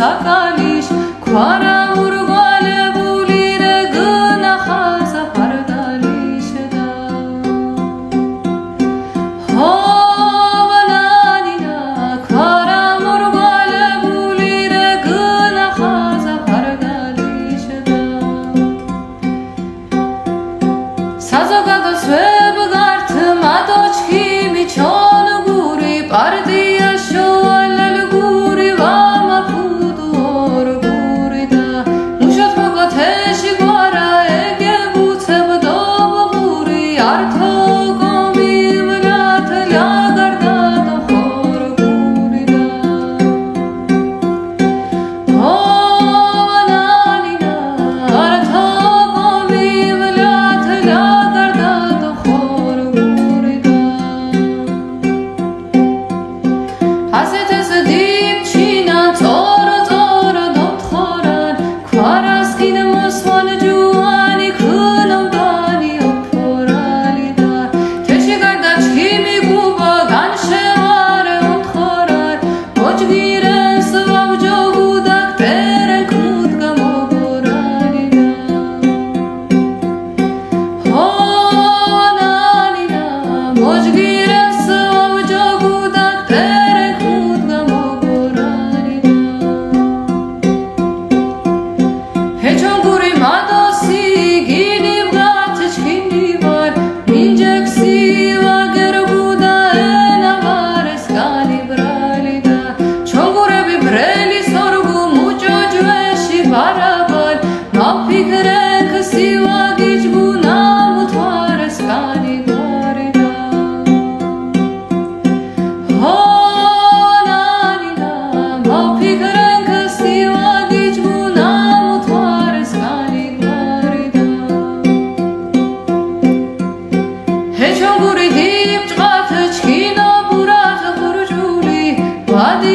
საკალიში ქვარა ურგვალებული რეგნა ხაზა ფარდალიშდა ჰოვანანინა ქვარა ურგვალებული რეგნა ხაზა ფარდალიშდა საზოგადოს ვებგართ მადოჩქი მიჩონ გური პარტია შოალელ გური ვამა ფუდუ ორ გური და მუშოთ მოგოთეში გვარა ეგებუცებ დობღური ართო კომივლათ ლიაგარდა და ხორ გური და ჰოვანანინა ართო კომივლათ ლიაგარდა და ხორ გური და ასეთეს დიფჩინა წორო წორო დოთხორან ქვარას კიდ მოსვან ჯუანი ქნამდანი ოფორალი და თეში გარდა ჩქიმი გუბა განშევარე უთხორან მოჭგირენს ვავჯოგუდა კტერენ ქნუდ გამოგორალი და ჰოვანანინა მოჭგირენს ვავჯოგუდა კტერენ ქნუდ გამოგორალი და ჰეჩონ გური მადოსი გინიბრათ ჩქინივარ მინჯექსი ვაგერბუდა ენავარეს განიბრალი და ჩონგურები ბრელი სორგუ მუჭოჯვეში ბარაბალ მაფიქრენ ქსი ვაგიჯგუ ნამუთვარეს განიგვარი და ჰოვანანინა მაფიქრენ ქსი ვაგიჯგუ ნამუთვარეს განიგვარი და ჰეჩონ გური დიფჭყათ ჩქინო ბურათ ხურჯული ვადი